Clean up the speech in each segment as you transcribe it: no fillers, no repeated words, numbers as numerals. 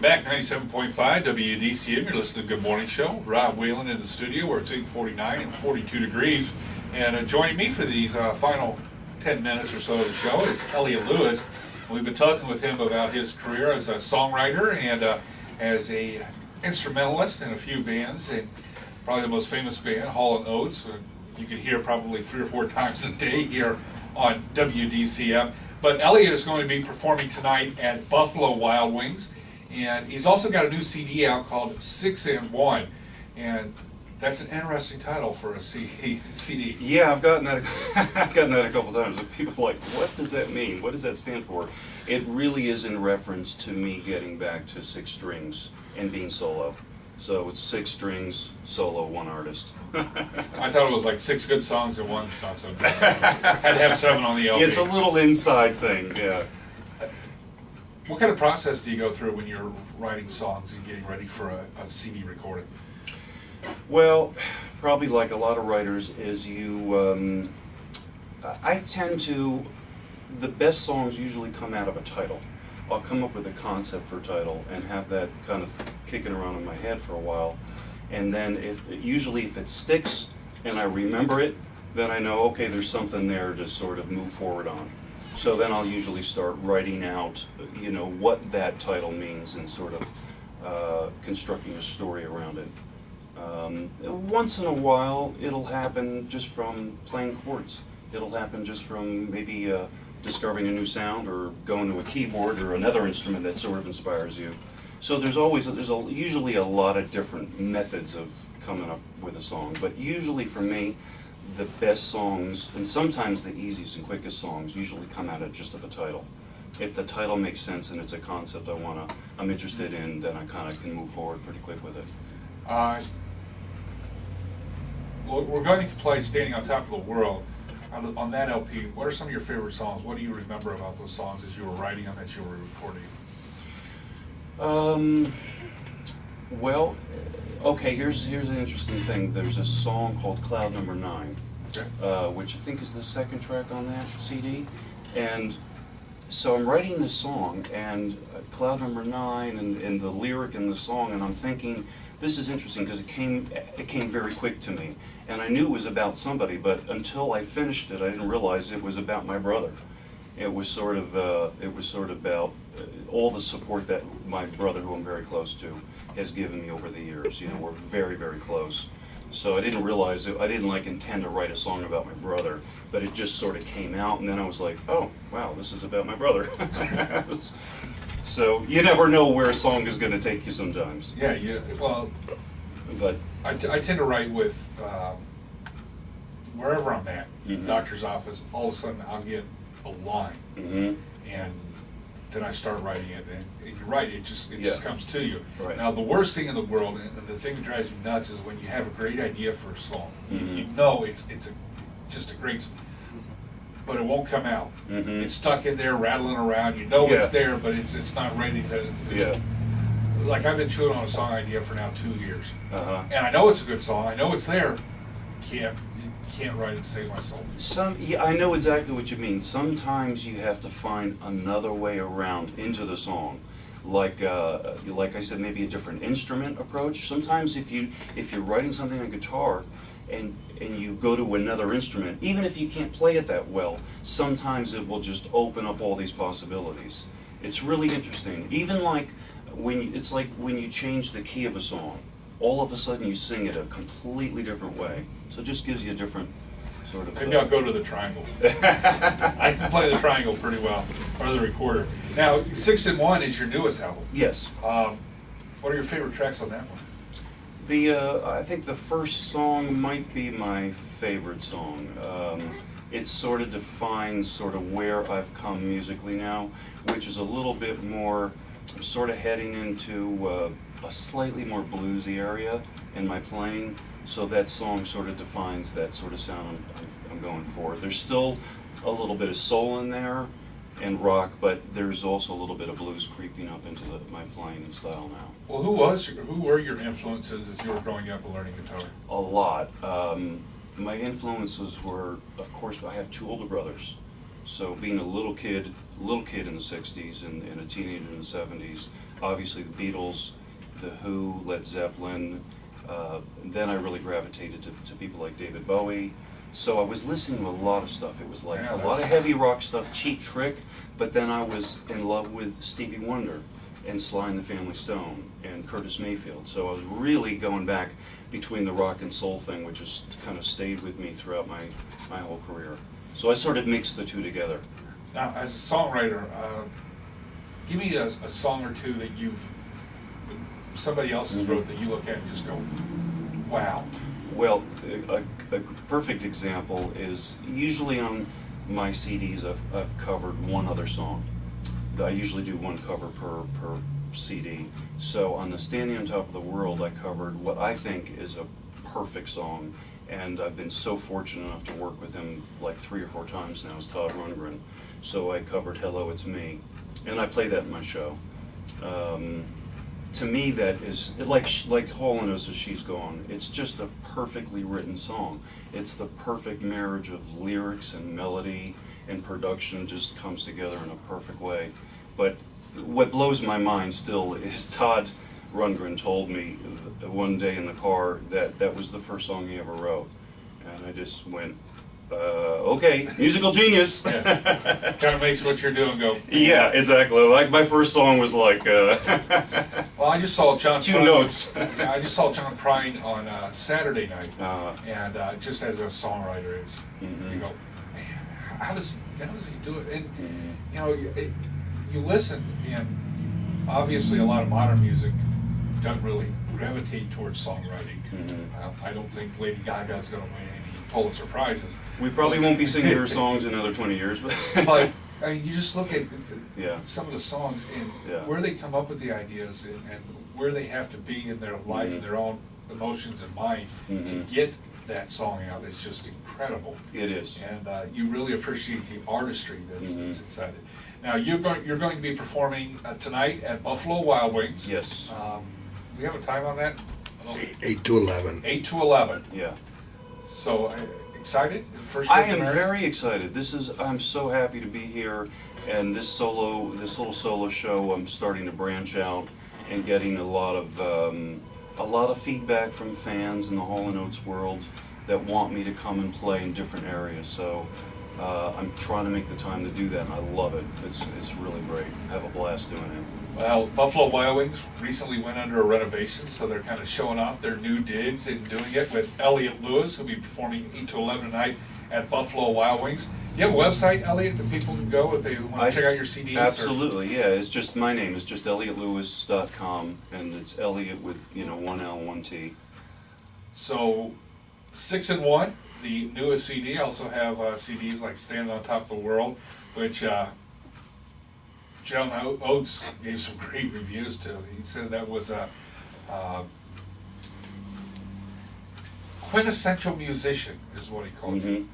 back, 97.5 WDCM. You're listening to Good Morning Show. Rob Whelan in the studio where it's 8:49 and 42 degrees. And joining me for these final 10 minutes or so of the show is Eliot Lewis. We've been talking with him about his career as a songwriter and as a instrumentalist in a few bands, and probably the most famous band, Oates. You can hear probably 3 or 4 times a day here on WDCM. But Eliot is going to be performing tonight at Buffalo Wild Wings, and he's also got a new CD out called 6 and 1, and that's an interesting title for a CD. Yeah, I've gotten that. I've gotten that a couple times. People are like, "What does that mean? What does that stand for?" It really is in reference to me getting back to 6 strings and being solo. So it's 6 strings, solo, 1 artist. I thought it was like 6 good songs and 1 not so good. Had to have 7 on the LP. It's a little inside thing, yeah. What kind of process do you go through when you're writing songs and getting ready for a CD recording? Well, probably like a lot of writers, is you. I tend to. The best songs usually come out of a title. I'll come up with a concept for a title and have that kind of kicking around in my head for a while, and then usually if it sticks and I remember it, then I know, okay, there's something there to sort of move forward on. So then I'll usually start writing out, what that title means and sort of constructing a story around it. Once in a while, it'll happen just from playing chords. It'll happen just from maybe discovering a new sound or going to a keyboard or another instrument that sort of inspires you. So there's usually a lot of different methods of coming up with a song. But usually for me, the best songs, and sometimes the easiest and quickest songs, usually come out of just of a title. If the title makes sense and it's a concept I'm interested in, then I kind of can move forward pretty quick with it. Well, we're going to play Standing on Top of the World. On that LP, what are some of your favorite songs? What do you remember about those songs as you were writing them, as you were recording? Well, okay, here's an interesting thing. There's a song called Cloud Number 9, Okay. which I think is the second track on that CD. And so I'm writing this song, and Cloud Number 9, and the lyric in the song, and I'm thinking, this is interesting because it came very quick to me, and I knew it was about somebody, but until I finished it, I didn't realize it was about my brother. It was sort of about all the support that my brother, who I'm very close to, has given me over the years. We're very, very close. So I didn't realize I didn't intend to write a song about my brother, but it just sort of came out, and then I was like, oh wow, this is about my brother. So you never know where a song is going to take you sometimes. Yeah. Well, but I tend to write with wherever I'm at, Mm-hmm. doctor's office. All of a sudden, I'll get a line, mm-hmm. and then I start writing it, and you're right. It just comes to you. Right. Now, the worst thing in the world, and the thing that drives me nuts, is when you have a great idea for a song. Mm-hmm. You know it's just a great, but it won't come out. Mm-hmm. It's stuck in there, rattling around. You know it's there, but it's not ready to. Yeah. Like I've been chewing on a song idea for now 2 years, Uh-huh. and I know it's a good song. I know it's there. Can't write it to save my soul. I know exactly what you mean. Sometimes you have to find another way around into the song, like I said, maybe a different instrument approach. Sometimes if you're writing something on guitar, and you go to another instrument, even if you can't play it that well, sometimes it will just open up all these possibilities. It's really interesting. Even when you change the key of a song, all of a sudden you sing it a completely different way. So it just gives you a different sort of... Maybe I'll go to the triangle. I can play the triangle pretty well, or the recorder. Now, 6 and 1 is your newest album. Yes. What are your favorite tracks on that one? I think the first song might be my favorite song. It sort of defines sort of where I've come musically now, which is a little bit more... I'm sort of heading into a slightly more bluesy area in my playing, so that song sort of defines that sort of sound I'm going for. There's still a little bit of soul in there and rock, but there's also a little bit of blues creeping up into my playing and style now. Well, who were your influences as you were growing up and learning guitar? A lot. My influences were, of course, I have 2 older brothers, So being a little kid in the '60s and a teenager in the '70s, obviously the Beatles, the Who, Led Zeppelin. Then I really gravitated to people like David Bowie. So I was listening to a lot of stuff. It was like Yeah, a lot of heavy rock stuff, Cheap Trick, but then I was in love with Stevie Wonder and Sly and the Family Stone and Curtis Mayfield. So I was really going back between the rock and soul thing, which has kind of stayed with me throughout my whole career. So I sort of mixed the two together. Now, as a songwriter, give me a song or two that somebody else has wrote that you look at and just go, wow. Well, a perfect example is usually on my CDs I've covered one other song. I usually do one cover per CD. So on the Standing on Top of the World, I covered what I think is a perfect song, and I've been so fortunate enough to work with him like 3 or 4 times now, is Todd Rundgren. So I covered Hello, It's Me, and I play that in my show. To me, that is like Hall & Oates' She's Gone. It's just a perfectly written song. It's the perfect marriage of lyrics and melody and production, just comes together in a perfect way. But what blows my mind still is Todd Rundgren told me one day in the car that that was the first song he ever wrote, and I just went, okay, musical genius. Yeah. Kind of makes what you're doing go. Yeah, exactly. Like my first song was like Well, I just saw John 2 Prine- notes. Yeah, I just saw John Prine on Saturday night, Uh, and just as a songwriter, it's Mhm. you go, man, how does he do it? And Mhm. you know, you listen, and obviously a lot of modern music doesn't really gravitate towards songwriting. Mhm. I don't think Lady Gaga's going to win any Pulitzer prizes. We probably won't be singing her songs in another 20 years, but But I mean, you just look at Yeah. some of the songs and Yeah. where they come up with the ideas and where they have to be in their life and their own emotions and mind to Mhm. get that song out. It's just incredible. it is. And you really appreciate the artistry that's Mhm. inside it. Now, you're going to be performing tonight at Buffalo Wild Wings. Yes. We have a time on that? 8 to 11. 8 to 11. Yeah. So, excited? First I trip to am Marion? very excited. I'm so happy to be here, and this little solo show, I'm starting to branch out and getting a lot of feedback from fans in the Hall & Oates world that want me to come and play in different areas. So I'm trying to make the time to do that, and I love it. It's really great. I have a blast doing it. Well, Buffalo Wild Wings recently went under a renovation, so they're kind of showing off their new digs and doing it with Eliot Lewis, who'll be performing 8 to 11 tonight at Buffalo Wild Wings. You have a website, Eliot, that people can go if they want to check out your CDs? Absolutely, yeah. It's just my name. It's just EliotLewis.com, and it's Eliot with 1 L, 1 T. So, 6 in 1, the newest CD. I also have CDs like Standing on Top of the World, which John Oates gave some great reviews to. He said that was a quintessential musician, is what he called you. Mhm.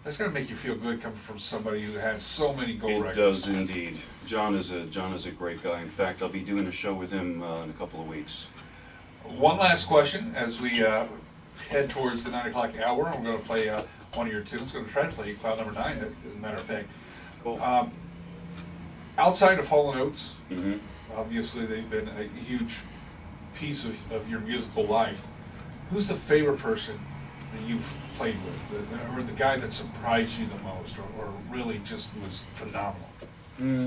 That's gonna make you feel good coming from somebody who has so many gold It records. does indeed. John is a great guy. In fact, I'll be doing a show with him in a couple of weeks. One last question as we head towards the 9 o'clock hour. I'm gonna play one of your tunes. I'm gonna try to play Cloud Number 9, as a matter of fact. Cool. Outside of Hall & Oates, hmm obviously they've been a huge piece of your musical life. Who's the favorite person that you've played with, or the guy that surprised you the most, or really just was phenomenal,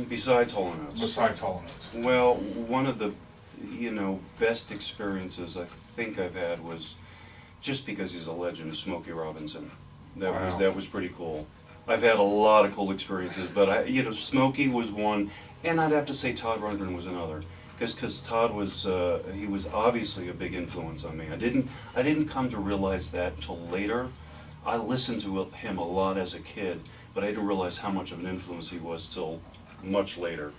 Besides Hall & Oates. besides Hall & Oates? Well, one of the best experiences I think I've had was just because he's a legend, Smokey Robinson. Wow. That was pretty cool. I've had a lot of cool experiences, but Smokey was one, and I'd have to say Todd Rundgren was another, because Todd was he was obviously a big influence on me. I didn't come to realize that until later. I listened to him a lot as a kid, but I didn't realize how much of an influence he was till much later.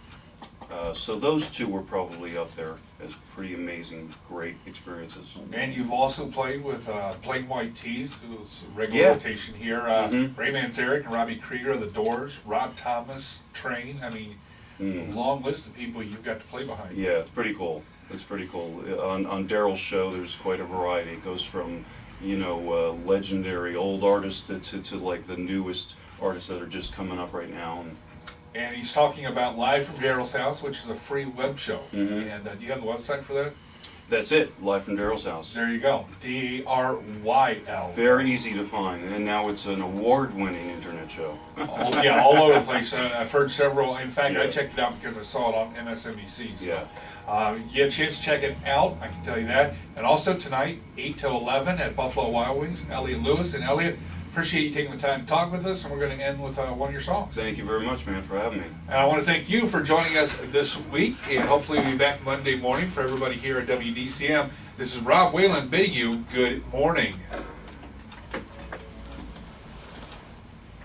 So those two were probably up there as pretty amazing, great experiences. And you've also played with Plain White Tees, who's a regular Yeah. rotation here. Mhm. Ray Manzarek and Robbie Krieger of The Doors, Rob Thomas, Train. I mean, long list of people you've got to play behind. Yeah, it's pretty cool. It's pretty cool. On Daryl's show, there's quite a variety. It goes from, legendary old artists to like the newest artists that are just coming up right now. And he's talking about Live from Daryl's House, which is a free web show. Mhm. And do you have the website for that? That's it, live from Daryl's house. There you go. DRYL. Very easy to find, and now it's an award-winning internet show. All over the place. I've heard several. In fact, I Yeah. checked it out because I saw it on MSNBC. So, Yeah. you get a chance to check it out, I can tell you that. And also tonight, 8 to 11 at Buffalo Wild Wings, Eliot Lewis. And Eliot, appreciate you taking the time to talk with us, and we're going to end with one of your songs. Thank you very much, man, for having me. And I want to thank you for joining us this week, and hopefully we'll be back Monday morning for everybody here at WDCM. This is Rob Whelan bidding you good morning.